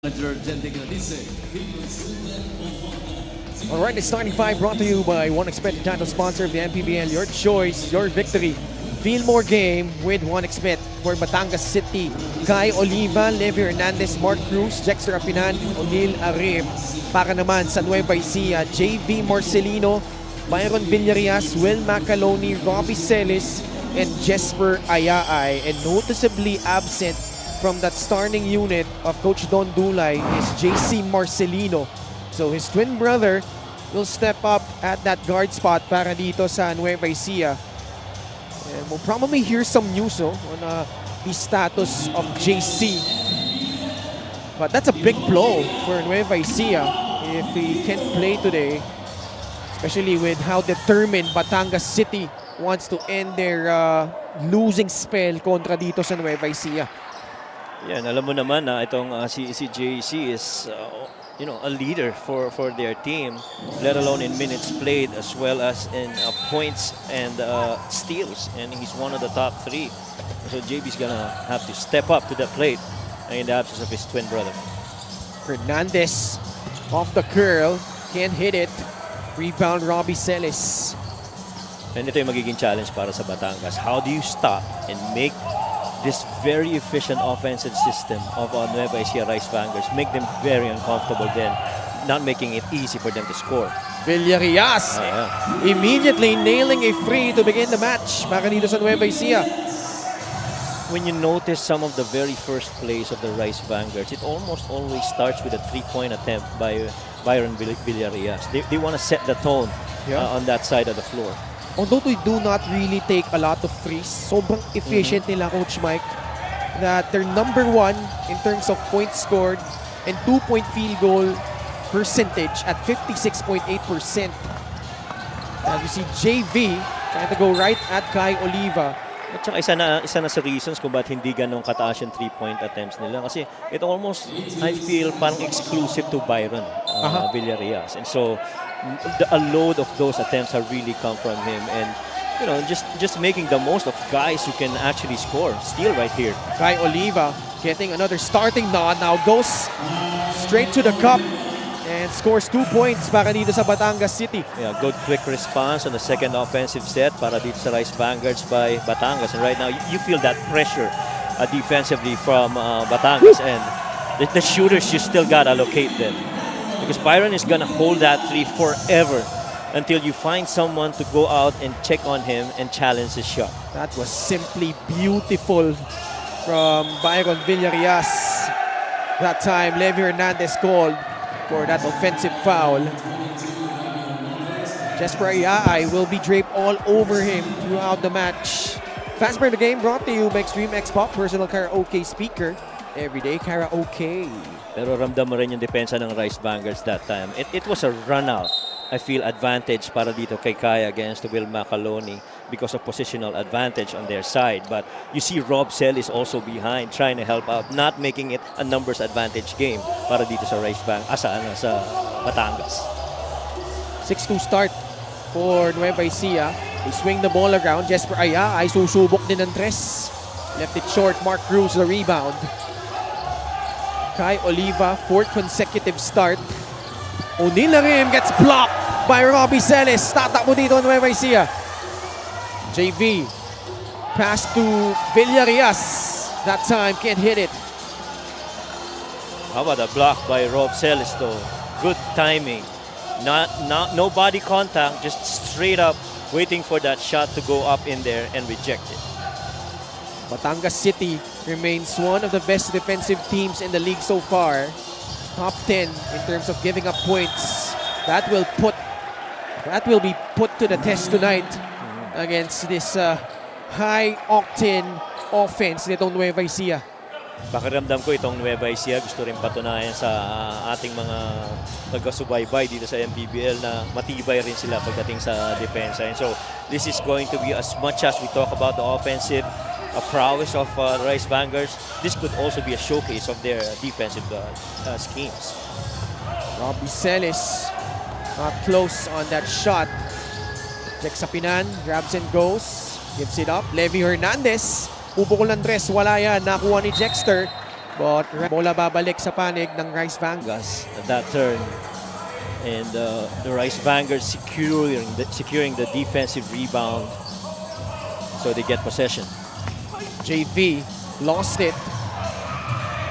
Alright, the starting five brought to you by OneXBet, the title sponsor of the MPBL. Your choice, your victory. Feel more game with OneXBet. For Batangas City, Kai Oliva, Levi Hernandez, Mark Cruz, Jexter Apinan, O'Neal Arim. Para naman sa Nueva Ecija, JV Marcelino, Byron Villarias, Will Macaloni, Robbie Celis, and Jesper Ayaay. And noticeably absent from that starting unit of Coach Don Dulay is JC Marcelino. So his twin brother will step up at that guard spot para dito sa Nueva Ecija. And we'll probably hear some news on the status of JC. But that's a big blow for Nueva Ecija if he can't play today. Especially with how determined Batangas City wants to end their losing spell kontra dito sa Nueva Ecija. Yan, alam mo naman na itong si JC is a leader for their team, let alone in minutes played as well as in points and steals, and he's one of the top three. So JB's gonna have to step up to the plate in the absence of his twin brother. Hernandez off the curl, can't hit it. Rebound Robbie Celis. And ito yung magiging challenge para sa Batangas. How do you stop and make this very efficient offensive system of Nueva Ecija Rice Vanguards, make them very uncomfortable, then not making it easy for them to score? Villarias immediately nailing a free to begin the match para dito sa Nueva Ecija. When you notice some of the very first plays of the Rice Vanguards, it almost always starts with a three-point attempt by Byron Villarias. They want to set the tone on that side of the floor. Although they do not really take a lot of threes, sobrang efficient nila, Coach Mike, that they're number one in terms of points scored and two-point field goal percentage at 56.8%. As you see JV trying to go right at Kai Oliva. At saka isa na sa reasons kung ba't hindi ganun kataas yung three-point attempts nila. Kasi it almost, I feel, parang exclusive to Byron Villarias. And so, a load of those attempts have really come from him. And, just making the most of guys who can actually score. Steal right here. Kai Oliva getting another starting nod. Now goes straight to the cup and scores 2 points para dito sa Batangas City. Yeah, good quick response on the second offensive set para dito sa Rice Vanguards by Batangas. And right now, you feel that pressure defensively from Batangas. And the shooters, you still got to allocate them. Because Byron is going to hold that three forever until you find someone to go out and check on him and challenge his shot. That was simply beautiful from Byron Villarias. That time, Levi Hernandez called for that offensive foul. Jesper Ayaay will be draped all over him throughout the match. Fast break the game brought to you by Extreme X Pop, personal karaoke speaker. Everyday karaoke. Pero ramdam mo rin yung depensa ng Rice Vanguards that time. It was a run-out, I feel, advantage para dito kay Kai against Will Macaloni because of positional advantage on their side. But you see Rob Celis also behind trying to help out, not making it a numbers advantage game para dito sa Rice Vanguards, sa Batangas. 6-2 start for Nueva Ecija. They swing the ball around. Jesper Ayaay susubok din ng tres. Left it short. Mark Cruz the rebound. Kai Oliva, 4th consecutive start. O'Neal Arim gets blocked by Robbie Celis. Tatakbo dito ang Nueva Ecija. JV. Pass to Villarias. That time, can't hit it. How about a block by Rob Celis though? Good timing. No body contact, just straight up waiting for that shot to go up in there and reject it. Batangas City remains one of the best defensive teams in the league so far. Top 10 in terms of giving up points. That will be put to the test tonight against this high-octane offense nitong Nueva Ecija. Pakiramdam ko itong Nueva Ecija gusto rin patunayan sa ating mga taga-subaybay dito sa MPBL na matibay rin sila pagdating sa depensa. And so this is going to be, as much as we talk about the offensive prowess of Rice Vanguards, this could also be a showcase of their defensive schemes. Robbie Celis not close on that shot. Jexapinan grabs and goes, gives it up. Levi Hernandez, ubukol ng tres, wala yan. Nakuha ni Jexter. But bola babalik sa panig ng Rice Vanguard. Gas at that turn. And the Rice Vanguard securing the defensive rebound. So they get possession. JV lost it.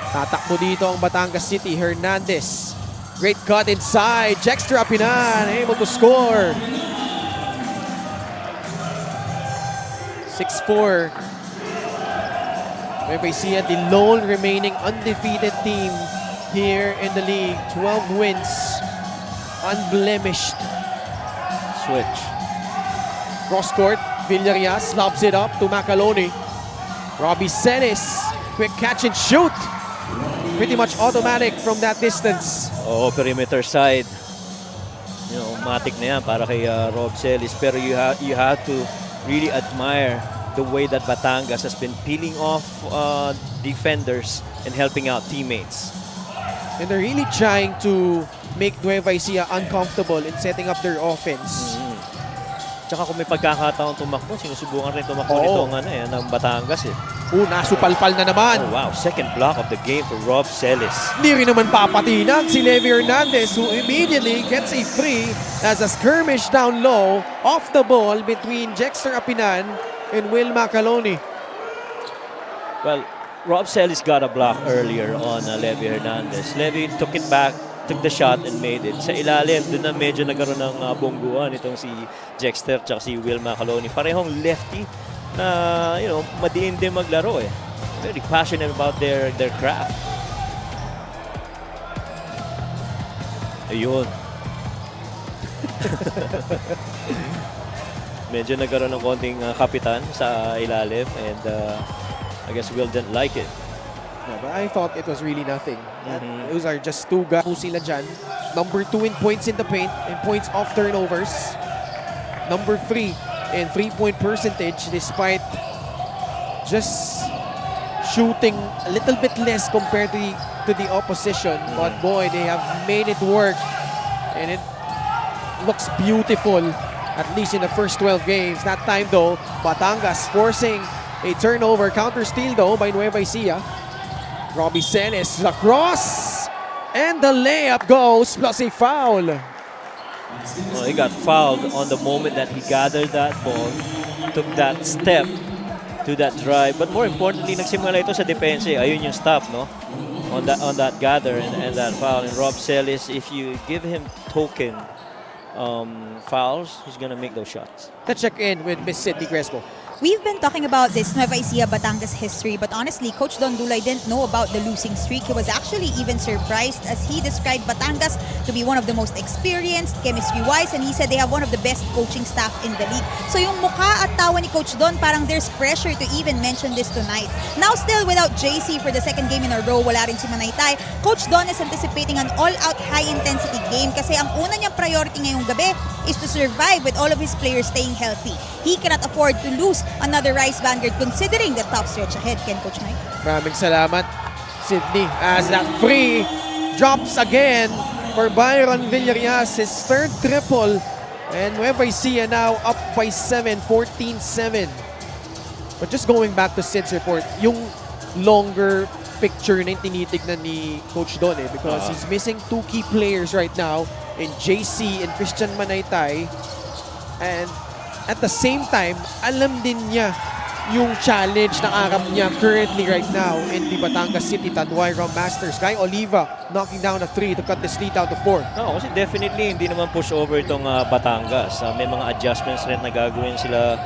Tatakbo dito ang Batangas City. Hernandez. Great cut inside. Jexter Apinan able to score. 6-4. MPBL, the lone remaining undefeated team here in the league. 12 wins. Unblemished. Switch. Cross court. Villarreal lobs it up to Macaloni. Robbie Celis. Quick catch and shoot. Pretty much automatic from that distance. Oh, perimeter side. You know, matic na yan para kay Rob Celis. Pero you have to really admire the way that Batangas has been peeling off defenders and helping out teammates. And they're really trying to make Nueva Ecija uncomfortable in setting up their offense. Tsaka kung may pagkakataon tumakbo, sinusubukan rin tumakbo nitong ng Batangas eh. Nasupalpal na naman. Oh wow, second block of the game for Rob Celis. Hindi rin naman papatinag si Levi Hernandez, who immediately gets a free as a skirmish down low off the ball between Jexter Apinan and Will Macaloni. Well, Rob Celis got a block earlier on Levi Hernandez. Levi took it back, took the shot and made it. Sa ilalim, doon na medyo nagkaroon ng bongguan itong si Jexter at si Will Macaloni. Parehong lefty na, you know, madiin din maglaro eh. Very passionate about their craft. Ayun. Medyo nagkaroon ng konting kapitan sa ilalim and I guess Will didn't like it. Yeah, but I thought it was really nothing. Those are just two guys. Sila dyan. Number 2 in points in the paint and points off turnovers. Number 3 in three-point percentage despite just shooting a little bit less compared to the opposition. But boy, they have made it work. And it looks beautiful, at least in the first 12 games. That time though, Batangas forcing a turnover. Counter steal though by Nueva Ecija. Robbie Celis, the cross, and the layup goes plus a foul. Well, he got fouled on the moment that he gathered that ball, took that step to that drive. But more importantly, nagsimula ito sa depensa. Ayun yung stop, no? On that gather and that foul. And Rob Celis, if you give him token fouls, he's gonna make those shots. Let's check in with Miss Sydney Crespo. We've been talking about this Nueva Ecija Batangas history, but honestly, Coach Don Dulay didn't know about the losing streak. He was actually even surprised as he described Batangas to be one of the most experienced chemistry-wise, and he said they have one of the best coaching staff in the league. So yung mukha at tawa ni Coach Don, parang there's pressure to even mention this tonight. Now still without JC for the second game in a row, wala rin si Manaytay, Coach Don is anticipating an all-out high-intensity game kasi ang una niyang priority ngayong gabi is to survive with all of his players staying healthy. He cannot afford to lose another Rice Vanguard considering the tough stretch ahead. Ken, Coach Mike? Maraming salamat, Sydney, as that free drops again for Byron Villarreal, his third triple. And Nueva Ecija now up by 7, 14-7. But just going back to Sid's report, yung longer picture na yung tinitignan ni Coach Don because he's missing two key players right now in JC and Christian Manaytay. And at the same time, alam din niya yung challenge na harap niya currently right now in the Batangas City Tanduay Masters. Guy Oliva knocking down a 3 to cut this lead down to 4. No, kasi definitely hindi naman push over itong Batangas. May mga adjustments rin na gagawin sila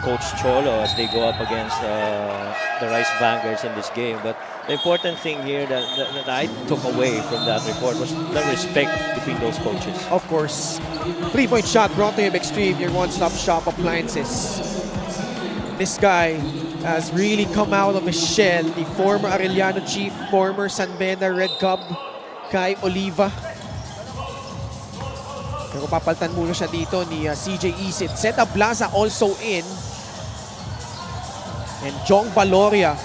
Coach Cholo as they go up against the Rice Vanguards in this game. But the important thing here that I took away from that report was the respect between those coaches. Of course. 3-point shot brought to him Extreme, your one-stop shop appliances. This guy has really come out of his shell. The former Arellano chief, former San Beda Red Cub, Kai Oliva. Pero papaltan muna siya dito ni CJ Isit. Zeta Blaza also in. And Jong Valoria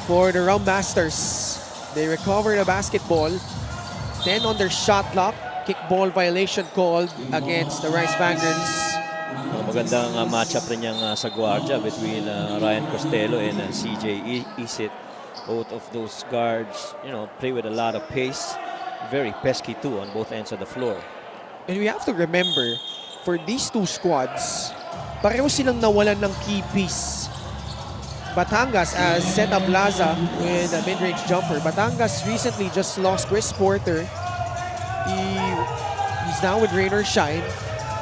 for the Rum Masters. They recover the basketball. 10 on their shot clock. Kickball violation called against the Rice Vanguards. Magandang matchup rin niyang sa guardia between Ryan Costello and CJ Isit. Both of those guards, play with a lot of pace. Very pesky too on both ends of the floor. And we have to remember, for these two squads, pareho silang nawalan ng key piece. Batangas as Zeta Blaza with a mid-range jumper. Batangas recently just lost Chris Porter. He's now with Rain or Shine.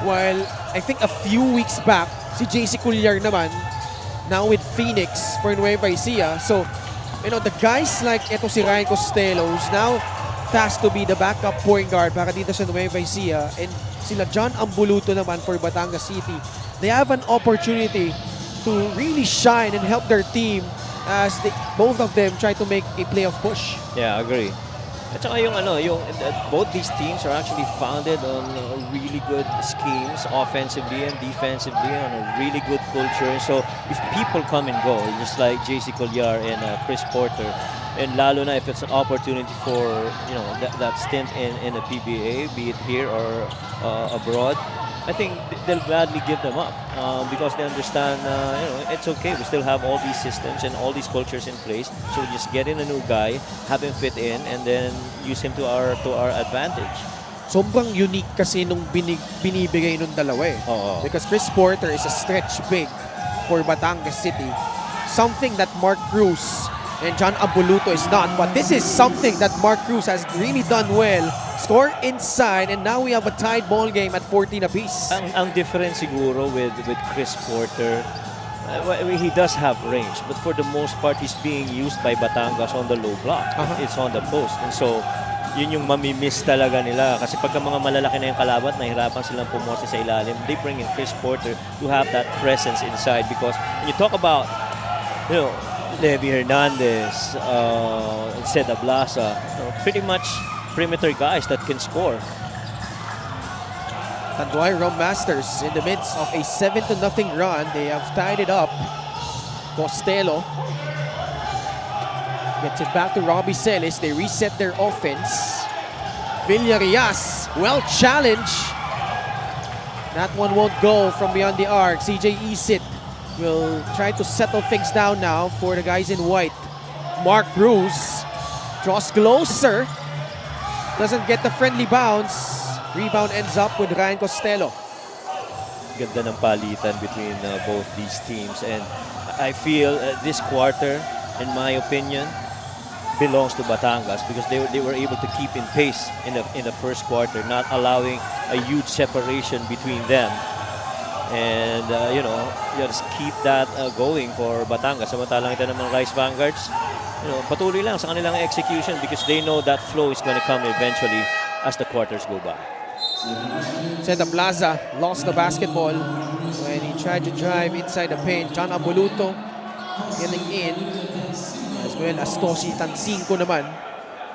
While I think a few weeks back, si JC Culliar naman, now with Phoenix for Nueva Ecija. So, the guys like ito si Ryan Costello who's now tasked to be the backup point guard para dito sa Nueva Ecija, and sila John Ambuluto naman for Batangas City. They have an opportunity to really shine and help their team as both of them try to make a playoff push. Yeah, I agree. At saka both these teams are actually founded on really good schemes, offensively and defensively, on a really good culture. So if people come and go, just like JC Colliar and Chris Porter, and lalo na if it's an opportunity for that stint in the PBA, be it here or abroad, I think they'll gladly give them up because they understand, it's okay. We still have all these systems and all these cultures in place. So we just get in a new guy, have him fit in, and then use him to our advantage. Sobrang unique kasi nung binibigay nung dalawa eh. Because Chris Porter is a stretch big for Batangas City. Something that Mark Cruz and John Ambuluto is not. But this is something that Mark Cruz has really done well. Score inside, and now we have a tied ball game at 14 apiece. Ang difference siguro with Chris Porter, he does have range, but for the most part, he's being used by Batangas on the low block. It's on the post. And so, yun yung mamimiss talaga nila. Kasi pagka mga malalaki na yung kalaban, nahirapan silang pumose sa ilalim. They bring in Chris Porter to have that presence inside, because when you talk about, Levi Hernandez, Zeta Blaza, pretty much perimeter guys that can score. Tanduay Rum Masters in the midst of a 7-0 run. They have tied it up. Costello gets it back to Robbie Celis. They reset their offense. Villarias, well challenged. That one won't go from beyond the arc. CJ Isit will try to settle things down now for the guys in white. Mark Cruz draws closer. Doesn't get the friendly bounce. Rebound ends up with Ryan Costello. Ganda ng palitan between both these teams, and I feel this quarter, in my opinion, belongs to Batangas because they were able to keep in pace in the first quarter, not allowing a huge separation between them. And just keep that going for Batangas. Samantalang ito naman Rice Vanguards, patuloy lang sa kanilang execution because they know that flow is going to come eventually as the quarters go by. Zeta Blaza lost the basketball when he tried to drive inside the paint. John Ambuluto getting in, as well as Tosi Tansinko naman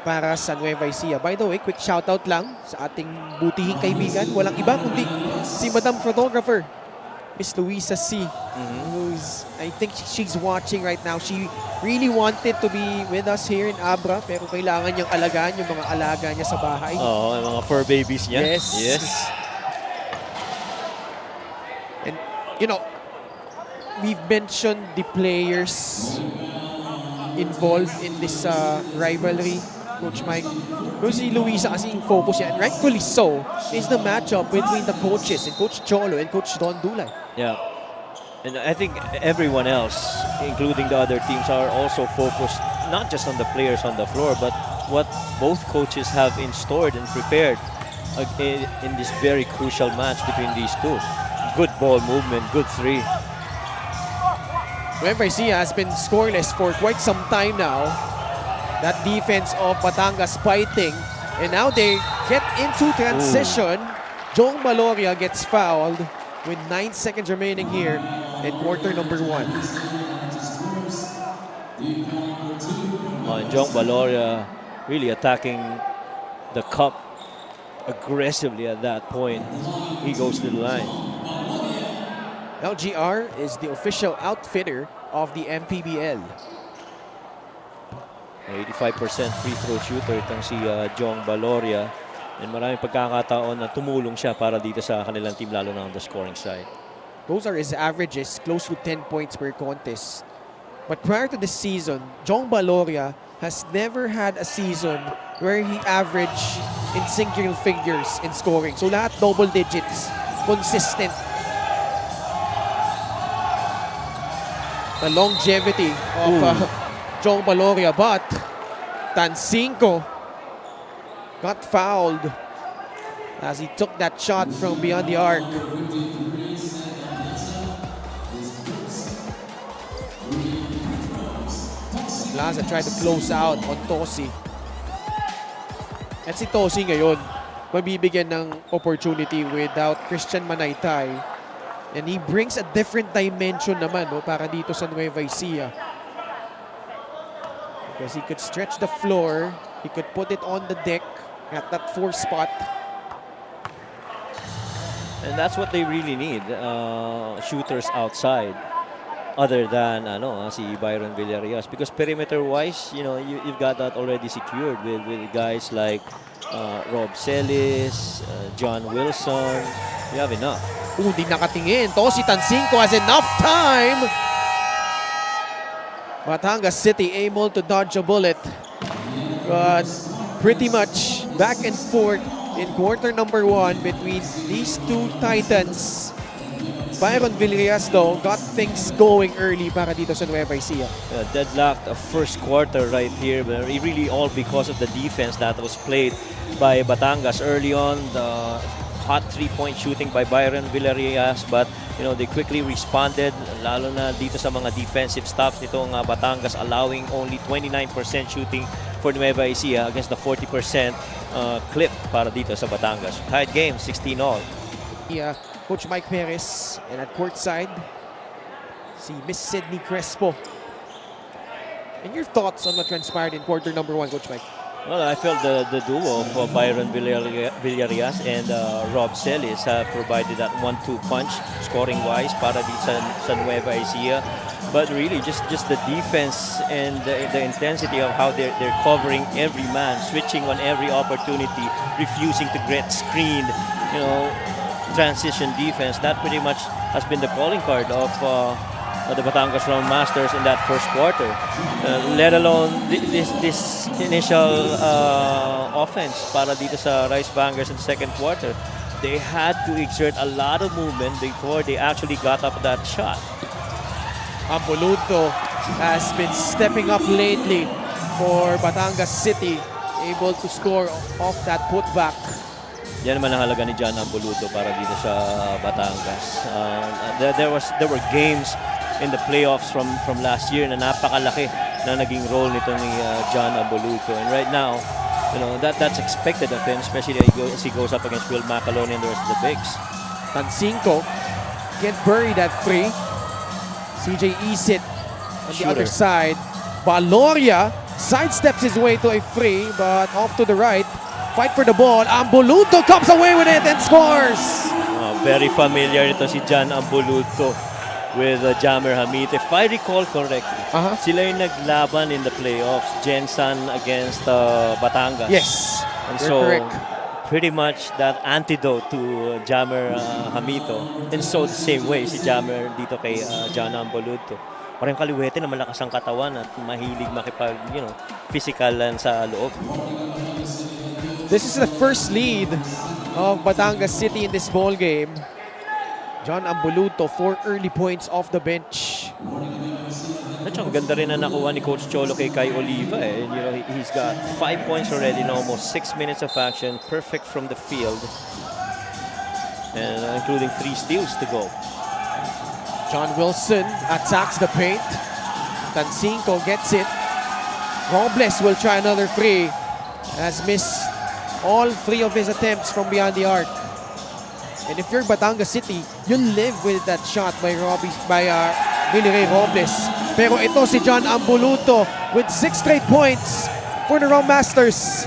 para sa Nueva Ecija. By the way, quick shoutout lang sa ating butihing kaibigan. Walang iba kundi si Madam Photographer, Miss Luisa C. Who's, I think she's watching right now. She really wanted to be with us here in Abra, pero kailangan niyang alagaan yung mga alaga niya sa bahay. Oo, yung mga fur babies niya. Yes. And, we've mentioned the players involved in this rivalry. Coach Mike, si Luisa kasi yung focus niya, and rightfully so, is the matchup between the coaches, and Coach Cholo and Coach Don Dulay. Yeah. And I think everyone else, including the other teams, are also focused not just on the players on the floor, but what both coaches have in stored and prepared in this very crucial match between these two. Good ball movement, good three. Nueva Ecija has been scoreless for quite some time now. That defense of Batangas fighting, and now they get into transition. Jong Baloria gets fouled with 9 seconds remaining here in quarter number 1. Jong Baloria really attacking the cup aggressively at that point. He goes to the line. LGR is the official outfitter of the MPBL. 85% free throw shooter itong si Jong Baloria, and maraming pagkakataon na tumulong siya para dito sa kanilang team, lalo na on the scoring side. Those are his averages, close to 10 points per contest. But prior to this season, Jong Baloria has never had a season where he averaged in single figures in scoring. So lahat double digits, consistent. The longevity of Jong Baloria, but Tancinco got fouled as he took that shot from beyond the arc. Plaza tried to close out on Tosi. At si Tosi ngayon, mabibigyan ng opportunity without Christian Manaytay. And he brings a different dimension naman para dito sa Nueva Ecija. Because he could stretch the floor, he could put it on the deck at that 4 spot. And that's what they really need, shooters outside, other than si Byron Villarreal. Because perimeter-wise, you've got that already secured with guys like Rob Celis, John Wilson. You have enough. Di nakatingin. Tosi Tancinco has enough time. Batangas City able to dodge a bullet. But pretty much back and forth in quarter number 1 between these two titans. Byron Villarreal though got things going early para dito sa Nueva Ecija. Deadlocked a first quarter right here, but really all because of the defense that was played by Batangas early on. The hot 3-point shooting by Byron Villarreal, but they quickly responded, lalo na dito sa mga defensive stops nitong Batangas, allowing only 29% shooting for Nueva Ecija against the 40% clip para dito sa Batangas. Tied game, 16-all. Yeah, Coach Mike Perez, and at courtside, si Miss Sydney Crespo. And your thoughts on what transpired in quarter number 1, Coach Mike? Well, I felt the duo of Byron Villarreal and Rob Celis have provided that 1-2 punch scoring-wise para dito sa Nueva Ecija. But really, just the defense and the intensity of how they're covering every man, switching on every opportunity, refusing to get screened, transition defense. That pretty much has been the calling card of the Batangas Round Masters in that first quarter. Let alone this initial offense para dito sa Rice Bangers in the second quarter. They had to exert a lot of movement before they actually got up that shot. Ambuluto has been stepping up lately for Batangas City, able to score off that putback. Yan naman ang halaga ni John Ambuluto para dito sa Batangas. There were games in the playoffs from last year na napakalaki na naging role nito ni John Ambuluto. And right now, that's expected of him, especially as he goes up against Will Macaloni and the rest of the bigs. Tancinco can't bury that free. CJ Isit on the other side. Baloria sidesteps his way to a free, but off to the right. Fight for the ball. Ambuluto comes away with it and scores. Very familiar ito si John Ambuluto with Jamer Hamid. If I recall correctly, sila yung naglaban in the playoffs. Jensen against Batangas. Yes, and you're so correct. Pretty much that antidote to Jamer Hamito. And so the same way si Jamer dito kay John Ambuluto. Parang kaliwete na malakas ang katawan at mahilig makipag, physical lang sa loob. This is the first lead of Batangas City in this ball game. John Ambuluto, 4 early points off the bench. At ang ganda rin na nakuha ni Coach Cholo kay Kai Oliva. And, he's got 5 points already in almost 6 minutes of action. Perfect from the field. And including 3 steals to go. John Wilson attacks the paint. Tancinco gets it. Robles will try another free. Has missed all 3 of his attempts from beyond the arc. And if you're Batangas City, you live with that shot by Billy Ray Robles. Pero ito si John Ambuluto with 6 straight points for the Round Masters.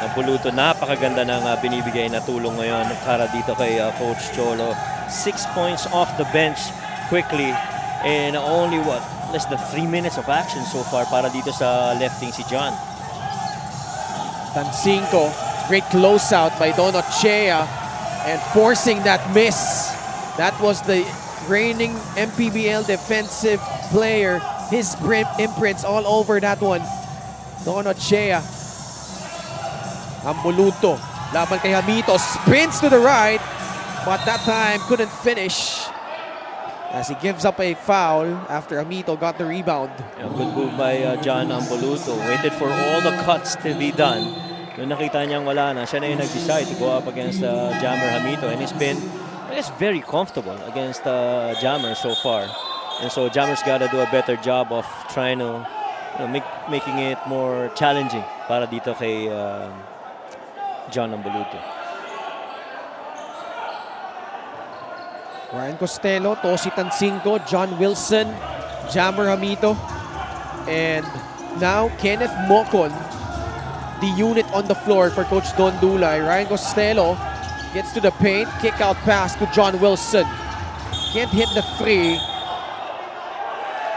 Ambuluto, napakaganda ng binibigay na tulong ngayon para dito kay Coach Cholo. 6 points off the bench quickly in only less than 3 minutes of action so far para dito sa lefting si John. Tancinco, great closeout by Don Ochea and forcing that miss. That was the reigning MPBL defensive player his imprints all over that one. Donocea. Ambuluto. Laban kay Hamito. Sprints to the right. But that time couldn't finish. As he gives up a foul after Hamito got the rebound. Yeah, good move by John Ambuluto. Waited for all the cuts to be done. Nung nakita niyang wala na, siya na yung nag-decide to go up against Jammer Hamito. And he's been, I guess, very comfortable against Jammer so far. And so Jammer's got to do a better job of trying to making it more challenging para dito kay John Ambuluto. Ryan Costello, Tosi Tansinko, John Wilson, Jammer Hamito, and now Kenneth Mocon, the unit on the floor for Coach Don Dulay. Ryan Costello gets to the paint, kick out pass to John Wilson. Can't hit the free.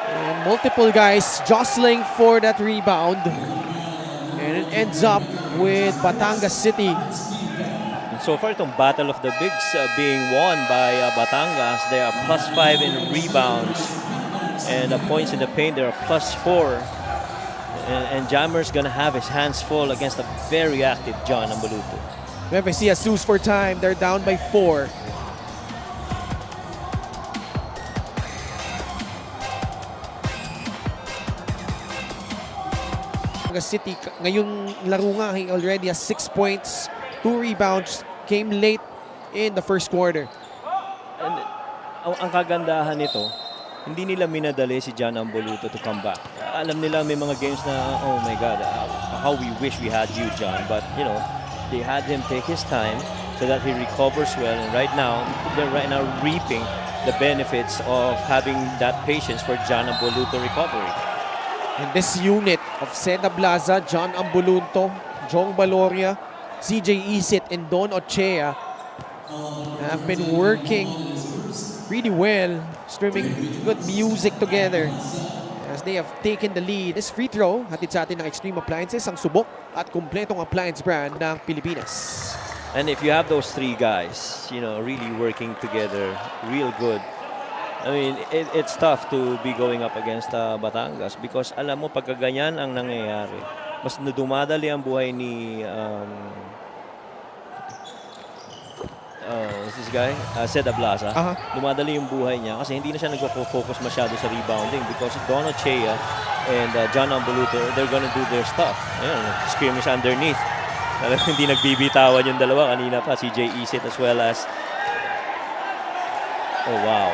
And multiple guys jostling for that rebound. And it ends up with Batangas City. And so far, itong battle of the bigs being won by Batangas. They are +5 in rebounds. And points in the paint, they are +4. And Jammer's going to have his hands full against a very active John Ambuluto. Nueva Ecija sues for time. They're down by 4. City ngayong laro nga, he already has 6 points, 2 rebounds, came late in the first quarter. And ang kagandahan nito, hindi nila minadali si John Ambuluto to come back. Alam nila may mga games na, oh my God, how we wish we had you, John. But, you know, they had him take his time so that he recovers well. And they're right now reaping the benefits of having that patience for John Ambuluto recovery. And this unit of Seda Blaza, John Ambulunto, Jong Baloria, CJ Isit, and Don Ochea have been working really well, streaming good music together as they have taken the lead. This free throw, hatid sa atin ng Extreme Appliances, ang subok at kumpletong appliance brand ng Pilipinas. And if you have those 3 guys, you know, really working together, real good, I mean, it's tough to be going up against Batangas because alam mo, pagka ganyan ang nangyayari, mas dumadali ang buhay ni this guy, Seda Blaza. Dumadali yung buhay niya kasi hindi na siya nagpo-focus masyado sa rebounding because Don Ochea and John Ambuluto, they're gonna do their stuff. Ayun, skirmish underneath. Hindi nagbibitawan yung dalawa kanina pa, CJ Isit as well as, oh wow,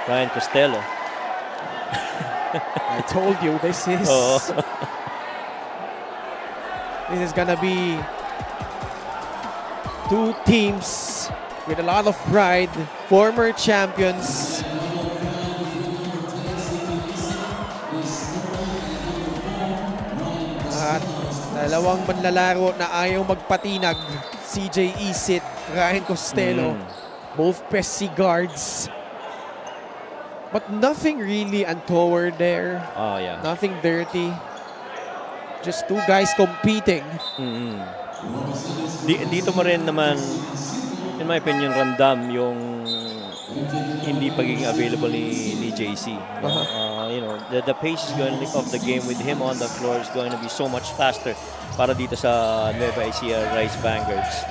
Ryan Costello. I told you, this is this is gonna be 2 teams with a lot of pride, former champions. At dalawang manlalaro na ayaw magpatinag, CJ Isit, Ryan Costello, both Pessi guards. But nothing really untoward there. Oh yeah. Nothing dirty. Just 2 guys competing. Dito mo rin naman, in my opinion, ramdam yung hindi pagiging available ni JC. You know, the pace is going of the game with him on the floor is going to be so much faster para dito sa Nueva Ecija Rice Vanguards.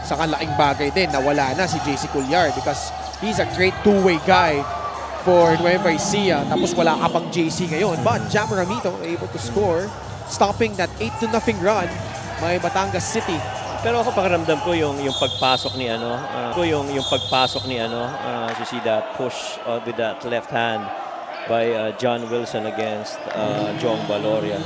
Sa kalaking bagay din, nawala na si JC Culyar because he's a great 2-way guy for Nueva Ecija. Tapos wala ka pang JC ngayon. But Jammer Hamito able to score, stopping that 8-0 run by Batangas City. Pero ako pakiramdam ko yung pagpasok ni yung pagpasok ni you see that push with that left hand by John Wilson against Jong Baloria.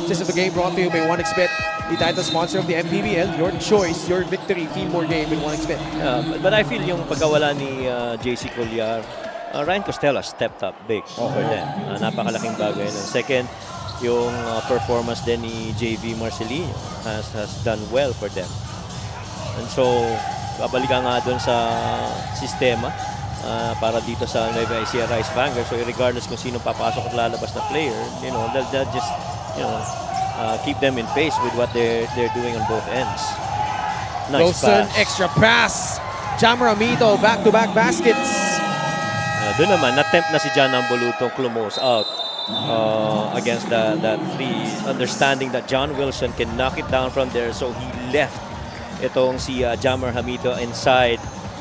This is the game brought to you by 1xBet, the title sponsor of the MPBL. Your choice, your victory. Feel more game with 1xBet. But I feel yung pagkawala ni JC Culyar, Ryan Costello stepped up big for them. Napakalaking bagay nun. Second, yung performance din ni JV Marcelino has done well for them. And so, babalikan nga dun sa sistema para dito sa Nueva Ecija Rice Vanguard. So, regardless kung sino papasok at lalabas na player, you know, they'll just, you know, keep them in pace with what they're doing on both ends. Nice Wilson, pass. extra pass. Jammer Hamito, back-to-back baskets. Doon naman, na-tempt na si John Ambulutong close out against that three, understanding that John Wilson can knock it down from there. So he left itong si Jammer Hamito inside,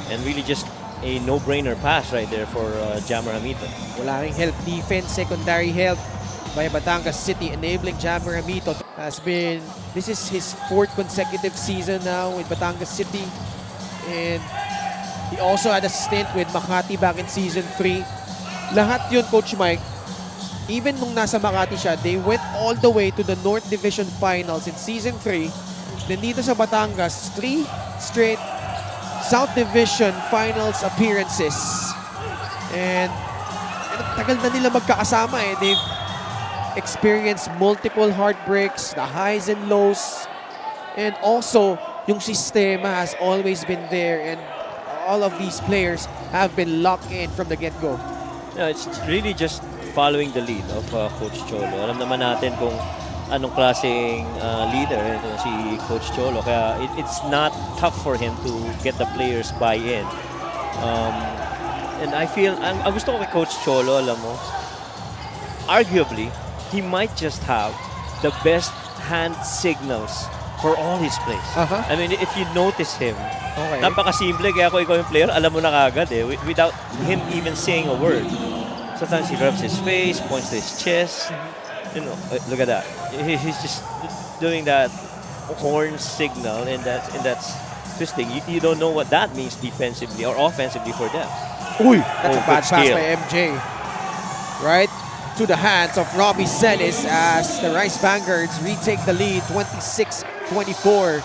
and really just a no-brainer pass right there for Jammer Hamito. Wala ring help defense, secondary help by Batangas City, enabling Jammer Hamito. This is his 4th consecutive season now with Batangas City. And he also had a stint with Makati back in Season 3. Lahat yun, Coach Mike, even nung nasa Makati siya, they went all the way to the North Division Finals in Season 3. Then dito sa Batangas, 3 straight South Division Finals appearances. And tagal na nila magkakasama eh. They've experienced multiple heartbreaks, the highs and lows. And also, yung sistema has always been there, and all of these players have been locked in from the get-go. Yeah, it's really just following the lead of Coach Cholo. Alam naman natin kung anong klaseng leader ito si Coach Cholo. Kaya it's not tough for him to get the players buy-in. And I feel, ang gusto ko kay Coach Cholo, alam mo, arguably, he might just have the best hand signals for all his plays. I mean, if you notice him, napakasimple, kaya kung ikaw yung player, alam mo na kagad eh, without him even saying a word. Sometimes he rubs his face, points to his chest. You know, look at that. He's just doing that horn signal, and that's twisting. You don't know what that means defensively or offensively for them. Uy, that's a bad pass steal by MJ. Right to the hands of Robbie Celis as the Rice Vanguards retake the lead, 26-24.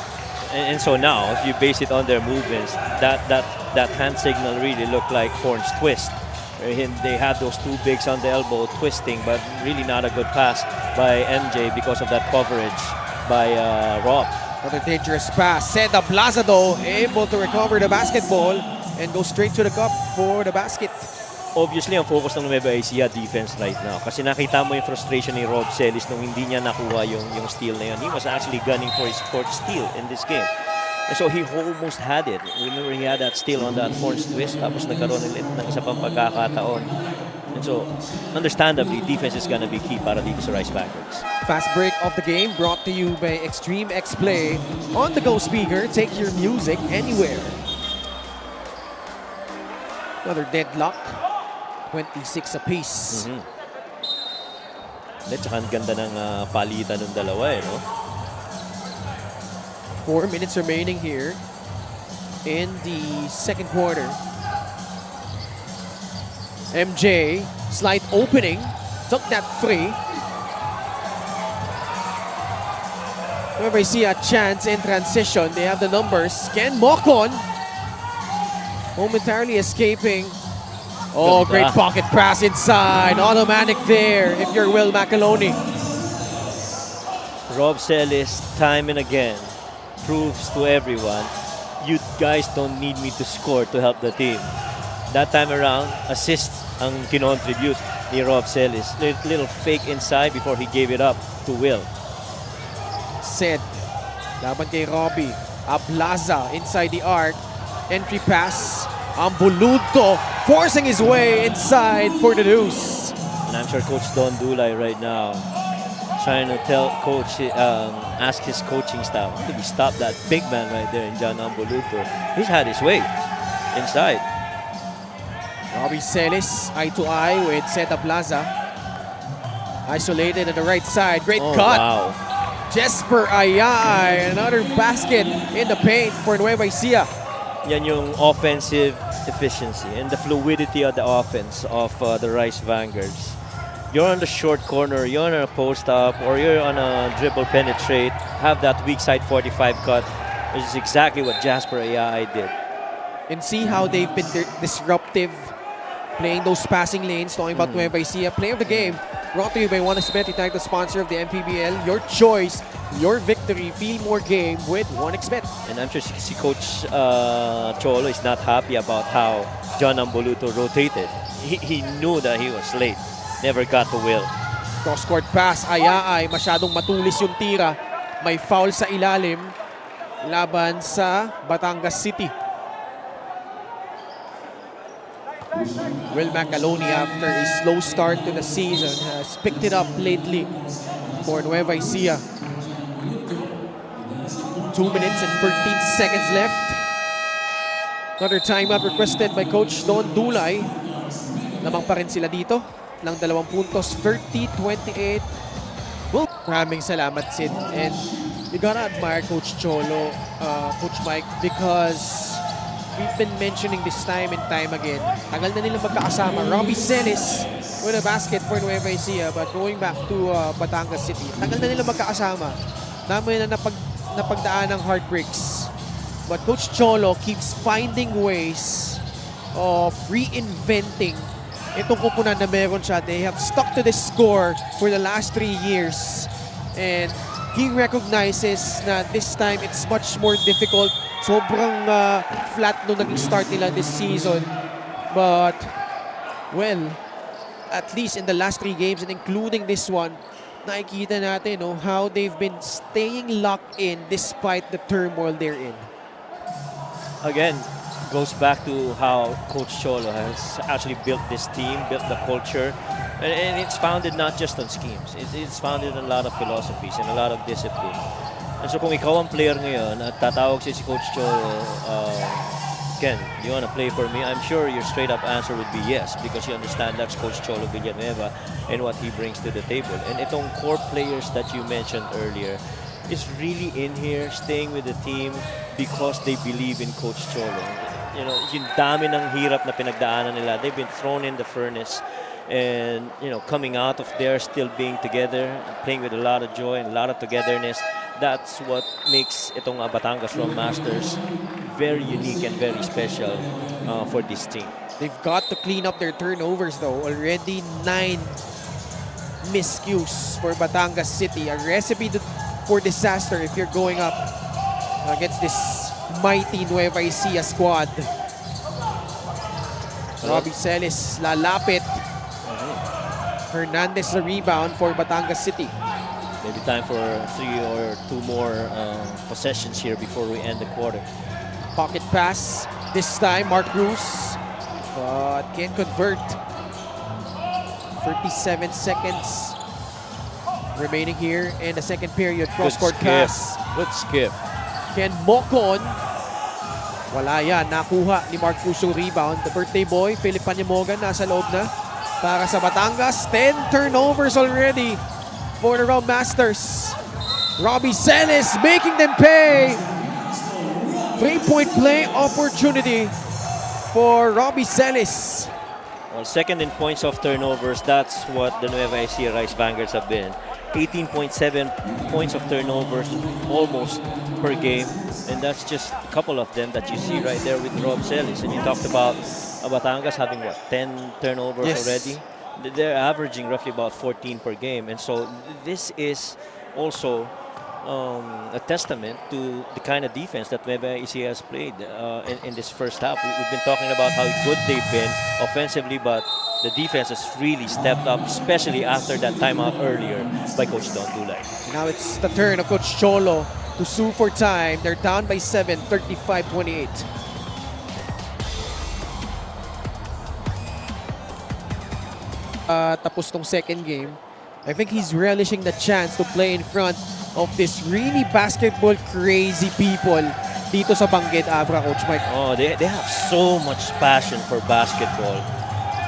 And so now, if you base it on their movements, that hand signal really looked like Horn's twist. They had those two bigs on the elbow twisting, but really not a good pass by MJ because of that coverage by Rob. Another dangerous pass. Seda Blazado able to recover the basketball and go straight to the cup for the basket. Obviously, ang focus ng NUEVA ECIJA defense right now. Kasi nakita mo yung frustration ni Rob Celis nung hindi niya nakuha yung steal na yun. He was actually gunning for his 4th steal in this game. And so he almost had it. Remember, he had that steal on that Horns twist. Tapos nagkaroon ulit ng isa pang pagkakataon. And so, understandably, defense is gonna be key para dito sa Rice Vanguards. Fast break of the game brought to you by Extreme X Play. On the go speaker, take your music anywhere. Another deadlock. 26 apiece. At saka ang ganda ng palitan ng dalawa eh, no? 4 minutes remaining here in the second quarter. MJ, slight opening, took that free. Whenever I see a chance in transition, they have the numbers. Ken Mocon momentarily escaping. Oh, great pocket pass inside. Automatic there if you're Will McAloney. Rob Celis, time and again, proves to everyone, you guys don't need me to score to help the team. That time around, assist ang kinontribute ni Rob Celis. Little fake inside before he gave it up to Will. Set. Laban kay Robbie. Ablaza inside the arc. Entry pass. Ambuluto forcing his way inside for the deuce. And I'm sure Coach Don Dulay right now trying to tell Coach, ask his coaching staff, how do we stop that big man right there in John Ambuluto? He's had his way inside. Robbie Celis, eye to eye with Seta Plaza. Isolated on the right side. Great cut. Wow. Jesper Ayay, another basket in the paint for NUEVA ECIJA. Yan yung offensive efficiency and the fluidity of the offense of the Rice Vanguards. You're on the short corner, you're on a post-up, or you're on a dribble penetrate, have that weak side 45 cut, which is exactly what Jasper Ayay did. And see how they've been disruptive, playing those passing lanes, talking about NUEVA ECIJA. Play of the game, brought to you by OneXBet, the title sponsor of the MPBL. Your choice, your victory. Feel more game with OneXBet. And I'm sure si Coach Cholo is not happy about how John Ambuluto rotated. He knew that he was late. Never got to Will. Cross-court pass, Ayay. Masyadong matulis yung tira. May foul sa ilalim. Laban sa Batangas City. Will Macaloni, after a slow start to the season, has picked it up lately for Nueva Ecija. 2 minutes and 13 seconds left. Another timeout requested by Coach Don Dulay. Lamang pa rin sila dito ng 2 puntos, 30-28. Well, maraming salamat, Sid. And you gotta admire Coach Cholo, Coach Mike, because we've been mentioning this time and time again. Tagal na nilang magkakasama. Robbie Celis with a basket for Nueva Ecija, but going back to Batangas City, tagal na nilang magkakasama. Dami na napagdaan ng heartbreaks. But Coach Cholo keeps finding ways of reinventing itong kupunan na meron siya. They have stuck to this score for the last 3 years. And he recognizes na this time it's much more difficult. Sobrang flat nung naging start nila this season. But, well, at least in the last 3 games and including this one, nakikita natin how they've been staying locked in despite the turmoil they're in. Again, goes back to how Coach Cholo has actually built this team, built the culture, and it's founded not just on schemes. It's founded on a lot of philosophies and a lot of discipline. And so kung ikaw ang player ngayon at tatawag si Coach Cholo, Ken, do you want to play for me? I'm sure your straight up answer would be yes, because you understand that's Coach Cholo Villanueva and what he brings to the table. And itong core players that you mentioned earlier is really in here, staying with the team because they believe in Coach Cholo. You know, yung dami ng hirap na pinagdaanan nila. They've been thrown in the furnace, and coming out of there, still being together, playing with a lot of joy and a lot of togetherness. That's what makes itong Batangas Rum Masters very unique and very special for this team. They've got to clean up their turnovers though. Already 9 miscues for Batangas City. A recipe for disaster if you're going up against this mighty Nueva Ecija squad. Robbie Celis lalapit. Hernandez the rebound for Batangas City. Maybe time for 3 or 2 more possessions here before we end the quarter. Pocket pass. This time Mark Cruz, but can't convert. 37 seconds remaining here in the second period. Cross-court pass. Good skip. Ken Mocon. Wala yan. Nakuha ni Mark Cruz yung rebound. The birthday boy, Philip Panyamogan, nasa loob na. Para sa Batangas, 10 turnovers already for the Rum Masters. Robbie Celis making them pay. 3-point play opportunity for Robbie Celis. Well, second in points of turnovers, that's what the Nueva Ecija Rice Vanguards have been. 18.7 points of turnovers almost per game, and that's just a couple of them that you see right there with Rob Celis. And you talked about Batangas having 10 turnovers already. They're averaging roughly about 14 per game, and so this is also a testament to the kind of defense that Nueva Ecija has played in this first half. We've been talking about how good they've been offensively, but the defense has really stepped up, especially after that timeout earlier by Coach Don Dulay. Now it's the turn of Coach Cholo to sue for time. They're down by 7, 35-28. Tapos tong second game, I think he's relishing the chance to play in front of this really basketball crazy people dito sa Bangged Abra, Coach Mike. Oh, they have so much passion for basketball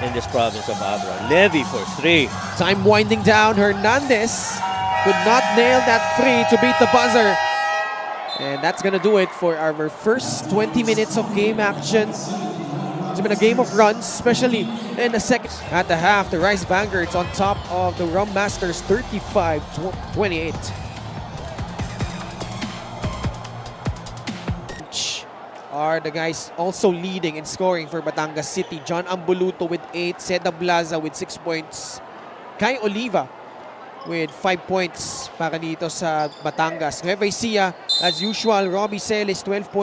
in this province of Abra. Levy for 3. Time winding down. Hernandez could not nail that 3 to beat the buzzer. And that's gonna do it for our first 20 minutes of game action. It's been a game of runs, especially in the second. At the half, the Rice Vanguards on top of the Rum Masters, 35-28. Are the guys also leading in scoring for Batangas City. John Ambuluto with 8, Seda Blaza with 6 points, Kai Oliva with 5 points para dito sa Batangas. Nueva Ecija, as usual, Robbie Celis 12 points.